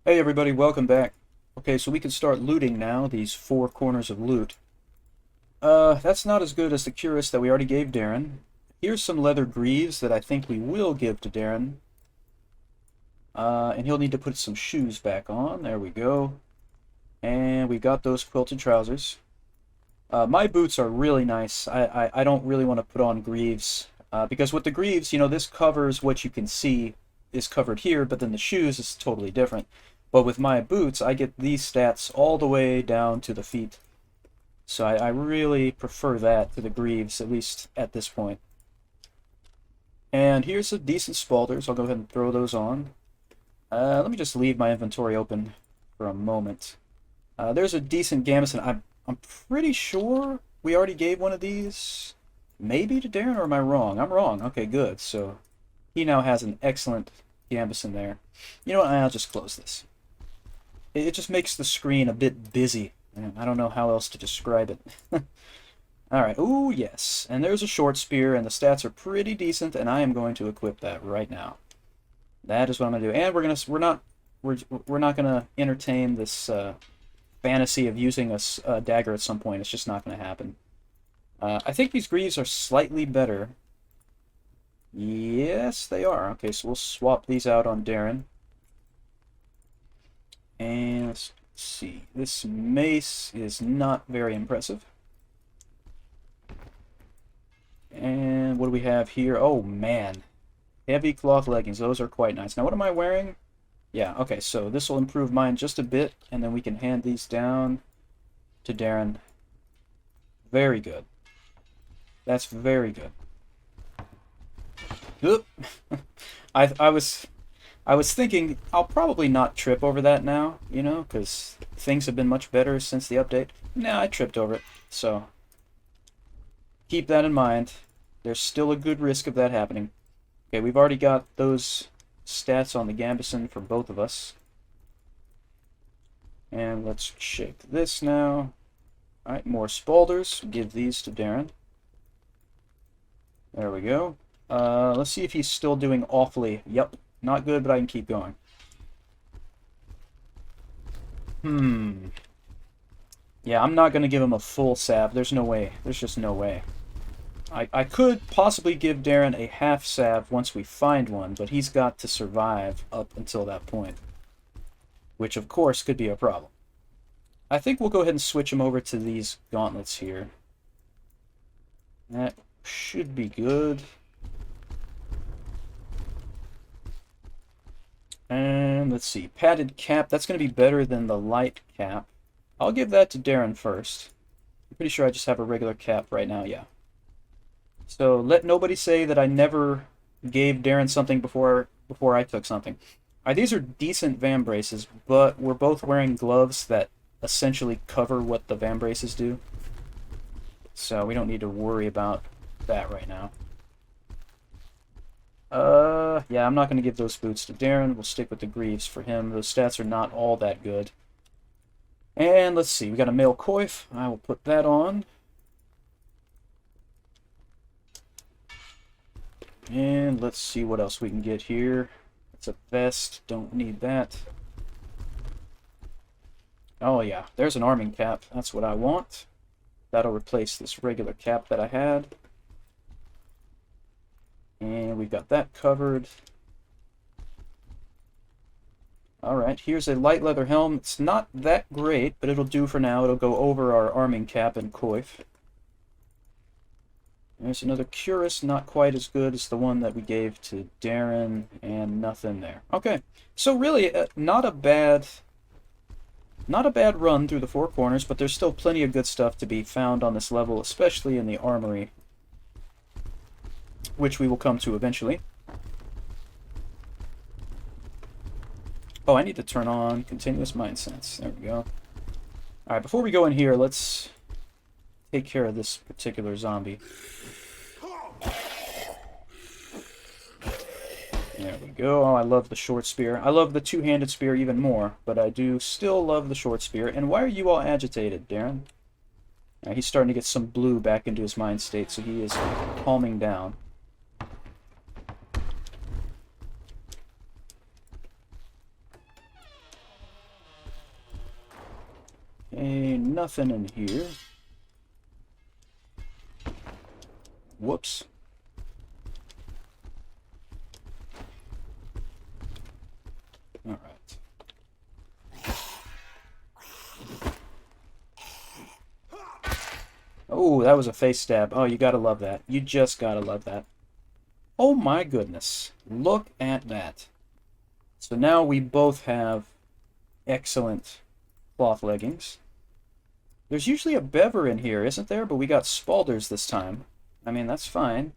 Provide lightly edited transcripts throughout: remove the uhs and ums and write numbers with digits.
Hey everybody, welcome back. Okay, so we can start looting now, these four corners of loot. That's not as good as the cuirass that we already gave Darren. Here's some leather greaves that I think we will give to Darren. And he'll need to put some shoes back on. There we go. And we got those quilted trousers. My boots are really nice. I don't really want to put on greaves. Because with the greaves, this covers what you can see is covered here, but then the shoes is totally different. But with my boots, I get these stats all the way down to the feet. So I really prefer that to the greaves, at least at this point. And here's some decent spalders. I'll go ahead and throw those on. Let me just leave my inventory open for a moment. There's a decent gambeson. I'm pretty sure we already gave one of these. Maybe to Darren, or am I wrong? I'm wrong. Okay, good. So he now has an excellent gambeson there. You know what? I'll just close this. It just makes the screen a bit busy. I don't know how else to describe it. Alright, ooh, yes. And there's a short spear, and the stats are pretty decent, and I am going to equip that right now. That is what I'm going to do. And we're not going to entertain this fantasy of using a dagger at some point. It's just not going to happen. I think these greaves are slightly better. Yes, they are. Okay, so we'll swap these out on Darren. And let's see. This mace is not very impressive. And what do we have here? Oh, man. Heavy cloth leggings. Those are quite nice. Now, what am I wearing? Yeah, okay, so this will improve mine just a bit, and then we can hand these down to Darren. Very good. That's very good. Oop. I was thinking I'll probably not trip over that now, because things have been much better since the update. Nah, I tripped over it, so keep that in mind. There's still a good risk of that happening. Okay, we've already got those stats on the gambeson for both of us. And let's shake this now. Alright, more spalders. Give these to Darren. There we go. Let's see if he's still doing awfully. Yep, not good, but I can keep going. Yeah, I'm not going to give him a full salve. There's no way. There's just no way. I could possibly give Darren a half salve once we find one, but he's got to survive up until that point. Which, of course, could be a problem. I think we'll go ahead and switch him over to these gauntlets here. That should be good. And let's see, padded cap, that's going to be better than the light cap. I'll give that to Darren first. I'm pretty sure I just have a regular cap right now, yeah. So let nobody say that I never gave Darren something before I took something. These are decent vambraces, but we're both wearing gloves that essentially cover what the vambraces do. So we don't need to worry about that right now. Yeah, I'm not going to give those boots to Darren. We'll stick with the greaves for him. Those stats are not all that good. And let's see, we got a mail coif. I will put that on. And let's see what else we can get here. It's a vest. Don't need that. Oh yeah, there's an arming cap. That's what I want. That'll replace this regular cap that I had. And we've got that covered. Alright, here's a light leather helm. It's not that great, but it'll do for now. It'll go over our arming cap and coif. There's another cuirass, not quite as good as the one that we gave to Darren, and nothing there. Okay, so really, not a bad run through the four corners, but there's still plenty of good stuff to be found on this level, especially in the armory, which we will come to eventually. Oh, I need to turn on continuous mind sense. There we go. Alright, before we go in here, let's take care of this particular zombie. There we go. Oh, I love the short spear. I love the two-handed spear even more, but I do still love the short spear. And why are you all agitated, Darren? He's starting to get some blue back into his mind state, so he is calming down. Okay, nothing in here. Whoops. All right. Oh, that was a face stab. Oh, you gotta love that. You just gotta love that. Oh my goodness. Look at that. So now we both have excellent cloth leggings. There's usually a bever in here, isn't there? But we got Spalders this time. I mean, that's fine.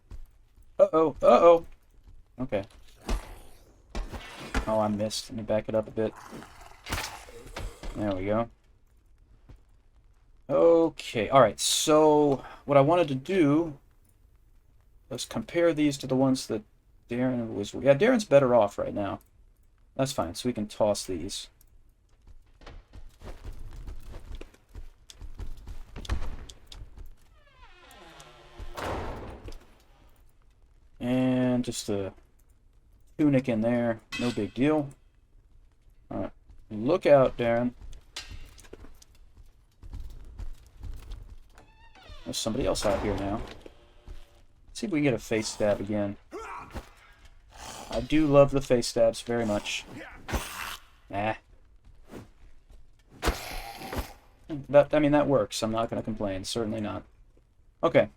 Uh-oh, uh-oh. Okay. Oh, I missed. Let me back it up a bit. There we go. Okay, alright, so what I wanted to do was compare these to the ones that Darren was... Yeah, Darren's better off right now. That's fine, so we can toss these. And just a tunic in there, no big deal. Alright, look out, Darren. There's somebody else out here now. Let's see if we can get a face stab again. I do love the face stabs very much. Nah. I mean, that works. I'm not going to complain. Certainly not. Okay.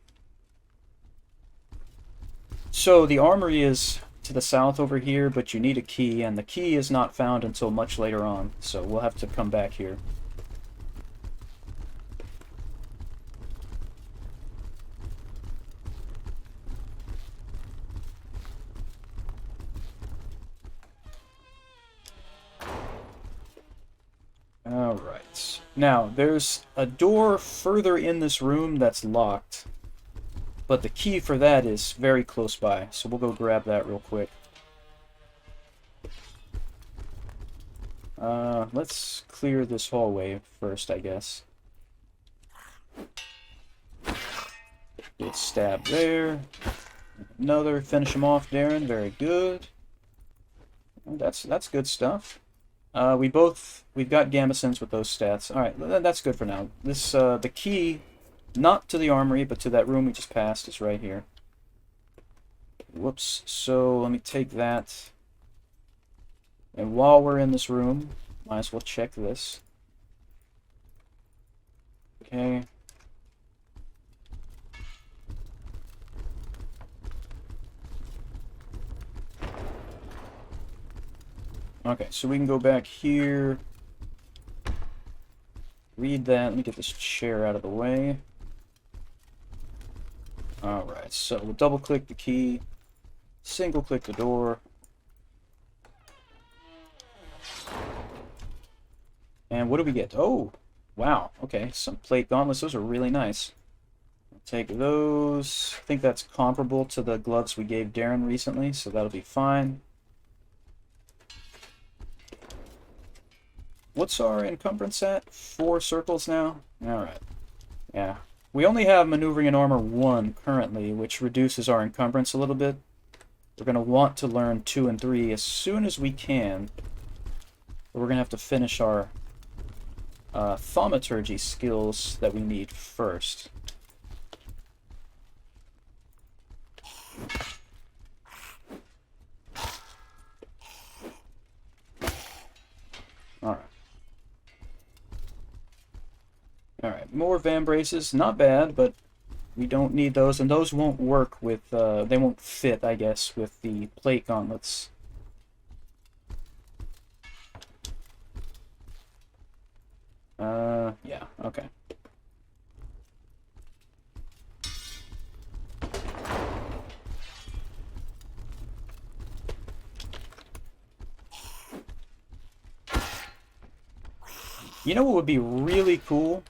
So, the armory is to the south over here, but you need a key, and the key is not found until much later on. So, we'll have to come back here. Alright. Now, there's a door further in this room that's locked. But the key for that is very close by, so we'll go grab that real quick. Let's clear this hallway first, I guess. Good stab there. Another. Finish him off, Darren. Very good. That's good stuff. We've got Gamisons with those stats. Alright, that's good for now. This, the key, not to the armory, but to that room we just passed, is right here. Whoops. So, let me take that. And while we're in this room, might as well check this. Okay. Okay, so we can go back here. Read that. Let me get this chair out of the way. Alright, so we'll double-click the key. Single-click the door. And what do we get? Oh, wow. Okay, some plate gauntlets. Those are really nice. I'll take those. I think that's comparable to the gloves we gave Darren recently, so that'll be fine. What's our encumbrance at? 4 circles now? Alright. Yeah. We only have maneuvering and armor 1 currently, which reduces our encumbrance a little bit. We're going to want to learn 2 and 3 as soon as we can. But we're going to have to finish our thaumaturgy skills that we need first. Alright. Alright, more vambraces. Not bad, but we don't need those. And those won't work with, they won't fit, I guess, with the plate gauntlets. Yeah, okay. You know what would be really cool?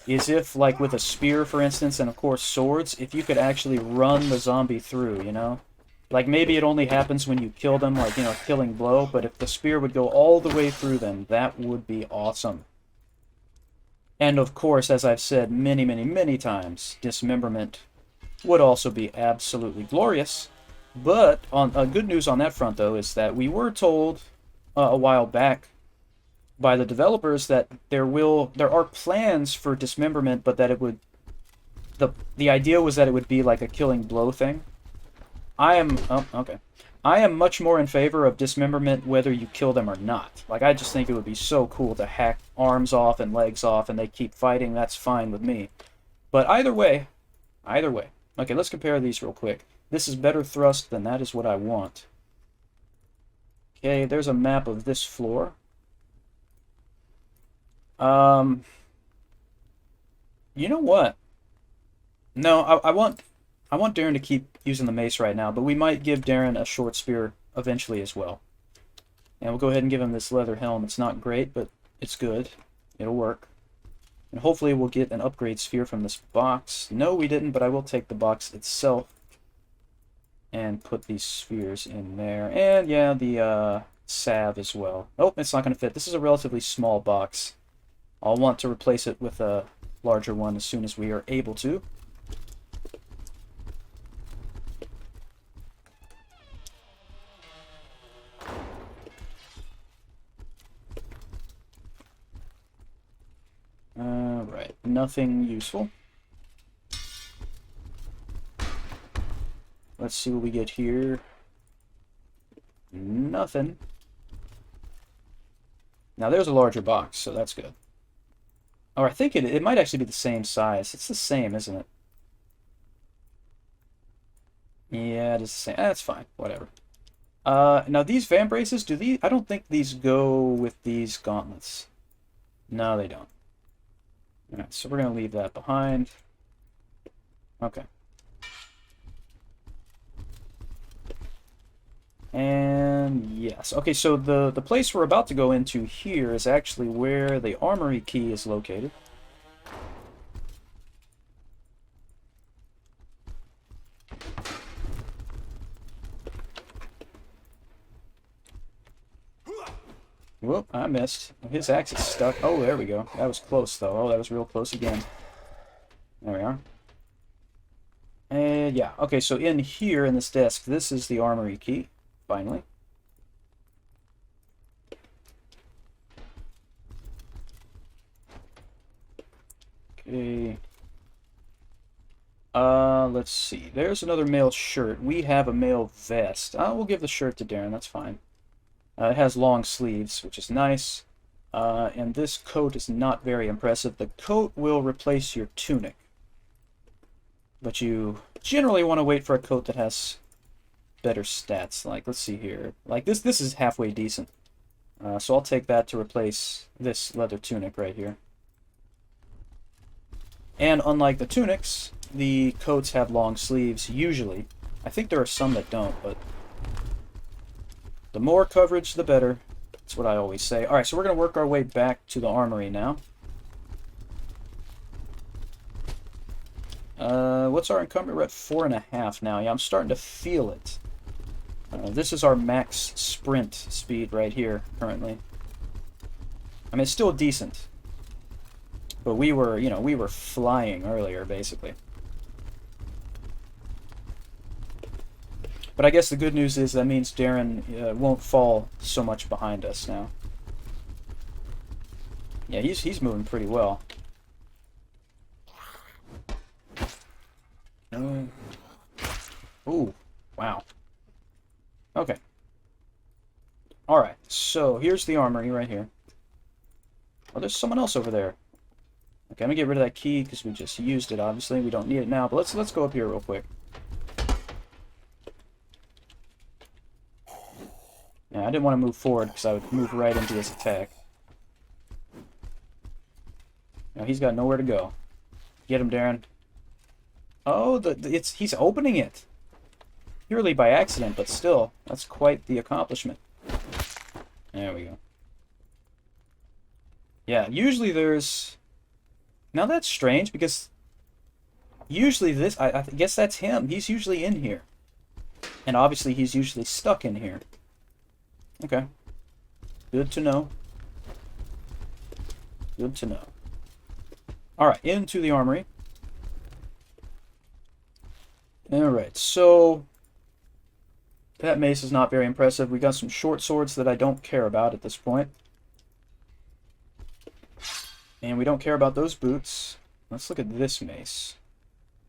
Is if, like, with a spear, for instance, and of course swords, if you could actually run the zombie through, you know? Like, maybe it only happens when you kill them, like, you know, killing blow, but if the spear would go all the way through them, that would be awesome. And of course, as I've said many, many, many times, dismemberment would also be absolutely glorious. But good news on that front, though, is that we were told a while back by the developers that there are plans for dismemberment, but that it would the idea was that it would be like a killing blow thing. Okay. I am much more in favor of dismemberment whether you kill them or not. Like, I just think it would be so cool to hack arms off and legs off and they keep fighting. That's fine with me. But either way. Okay, let's compare these real quick. This is better thrust, then that is what I want. Okay, there's a map of this floor. You know what? No, I want Darren to keep using the mace right now, but we might give Darren a short spear eventually as well. And we'll go ahead and give him this leather helm. It's not great, but it's good. It'll work. And hopefully we'll get an upgrade sphere from this box. No, we didn't, but I will take the box itself and put these spheres in there. And yeah, the salve as well. Oh, it's not going to fit. This is a relatively small box. I'll want to replace it with a larger one as soon as we are able to. Alright, nothing useful. Let's see what we get here. Nothing. Now there's a larger box, so that's good. Or I think it might actually be the same size. It's the same, isn't it? Yeah, it is the same. That's fine. Whatever. Now these van braces, I don't think these go with these gauntlets. No, they don't. Alright, so we're going to leave that behind. Okay. And yes. Okay, so the place we're about to go into here is actually where the armory key is located. Whoop, I missed. His axe is stuck. Oh, there we go. That was close, though. Oh, that was real close again. There we are. And yeah, okay, so in here, in this desk, this is the armory key, finally. Okay. Let's see. There's another male shirt. We have a male vest. We'll give the shirt to Darren, that's fine. It has long sleeves, which is nice. And this coat is not very impressive. The coat will replace your tunic. But you generally want to wait for a coat that has better stats. Like, let's see here. Like, this is halfway decent. So I'll take that to replace this leather tunic right here. And unlike the tunics, the coats have long sleeves, usually. I think there are some that don't, but the more coverage, the better. That's what I always say. Alright, so we're going to work our way back to the armory now. What's our encumbrance? We're at 4.5 now. Yeah, I'm starting to feel it. This is our max sprint speed right here, currently. I mean, it's still decent. But we were flying earlier, basically. But I guess the good news is that means Darren won't fall so much behind us now. Yeah, he's moving pretty well. Ooh, wow. Okay. Alright, so here's the armory right here. Oh, there's someone else over there. Okay, I'm gonna get rid of that key because we just used it, obviously. We don't need it now, but let's go up here real quick. Yeah, I didn't want to move forward because I would move right into his attack. Now he's got nowhere to go. Get him, Darren. Oh, he's opening it. Purely by accident, but still, that's quite the accomplishment. There we go. Yeah, usually there's... Now that's strange, because usually this... I guess that's him. He's usually in here. And obviously he's usually stuck in here. Okay. Good to know. Good to know. Alright, into the armory. Alright, so... that mace is not very impressive. We got some short swords that I don't care about at this point. And we don't care about those boots. Let's look at this mace.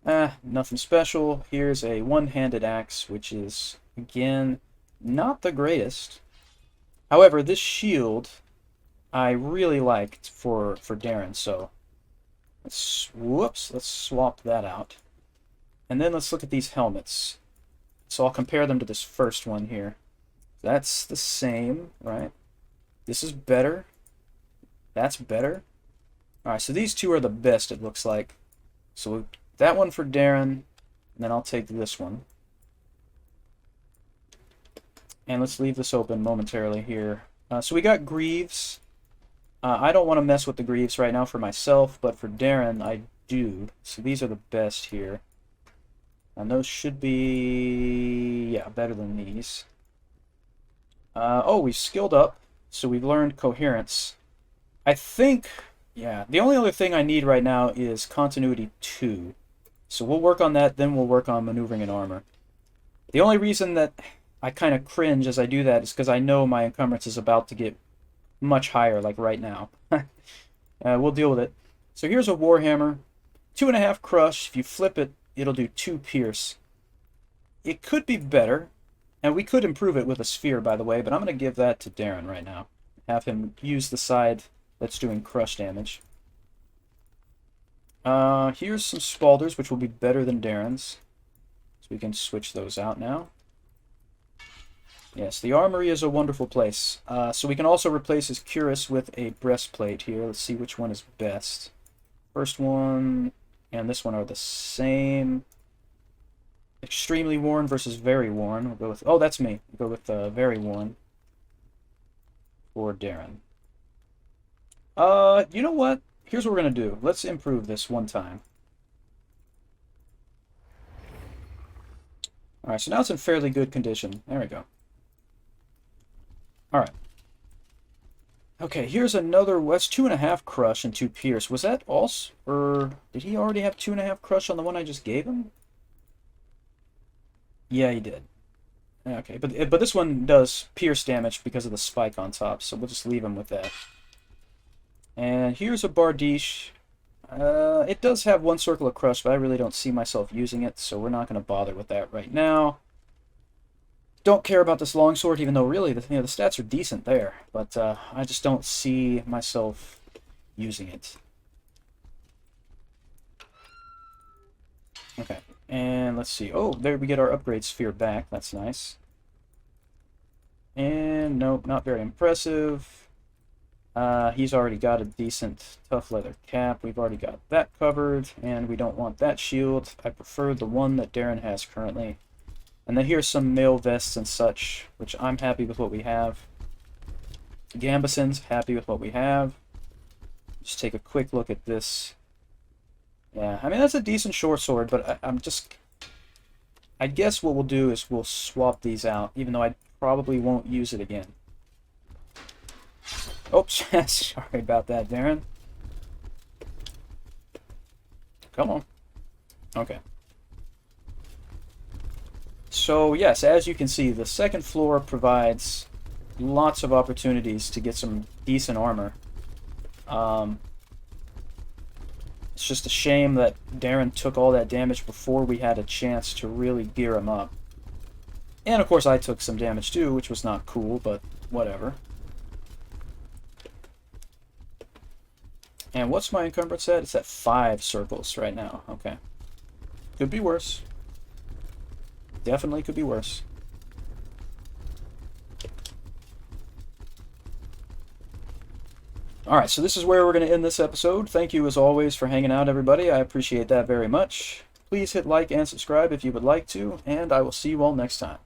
Nothing special. Here's a one-handed axe, which is, again, not the greatest. However, this shield I really liked for Darren, so let's swap that out. And then let's look at these helmets. So I'll compare them to this first one here. That's the same, right? This is better. That's better. Alright, so these two are the best, it looks like. So that one for Darren, and then I'll take this one. And let's leave this open momentarily here. So we got greaves. I don't want to mess with the greaves right now for myself, but for Darren, I do. So these are the best here. And those should be, yeah, better than these. Oh, we've skilled up, so we've learned coherence. I think, yeah, the only other thing I need right now is continuity 2. So we'll work on that, then we'll work on maneuvering and armor. The only reason that I kind of cringe as I do that is because I know my encumbrance is about to get much higher, like right now. We'll deal with it. So here's a Warhammer. 2.5 crush. If you flip it, it'll do 2 pierce. It could be better, and we could improve it with a sphere, by the way, but I'm going to give that to Darren right now. Have him use the side that's doing crush damage. Here's some Spalders, which will be better than Darren's. So we can switch those out now. Yes, the armory is a wonderful place. So we can also replace his cuirass with a breastplate here. Let's see which one is best. First one and this one are the same. Extremely worn versus very worn. We'll go with, oh, that's me. We'll go with very worn for Darren. You know what? Here's what we're going to do. Let's improve this one time. Alright, so now it's in fairly good condition. There we go. Alright. Okay, here's another, that's 2.5 crush and 2 pierce. Was that also, or did he already have 2.5 crush on the one I just gave him? Yeah, he did. Okay, but this one does pierce damage because of the spike on top, so we'll just leave him with that. And here's a Bardiche. It does have 1 circle of crush, but I really don't see myself using it, so we're not going to bother with that right now. Don't care about this longsword, even though really the stats are decent there, but I just don't see myself using it. Okay, and let's see. Oh, there we get our upgrade sphere back. That's nice. And nope, not very impressive. He's already got a decent tough leather cap. We've already got that covered, and we don't want that shield. I prefer the one that Darren has currently. And then here's some mail vests and such, which I'm happy with what we have. Gambeson's happy with what we have. Just take a quick look at this. Yeah, I mean, that's a decent short sword, but I guess what we'll do is we'll swap these out, even though I probably won't use it again. Oops, sorry about that, Darren. Come on. Okay. So, yes, as you can see, the second floor provides lots of opportunities to get some decent armor. It's just a shame that Darren took all that damage before we had a chance to really gear him up. And, of course, I took some damage too, which was not cool, but whatever. And what's my encumbrance at? It's at 5 circles right now. Okay. Could be worse. Definitely could be worse. Alright, so this is where we're going to end this episode. Thank you, as always, for hanging out, everybody. I appreciate that very much. Please hit like and subscribe if you would like to, and I will see you all next time.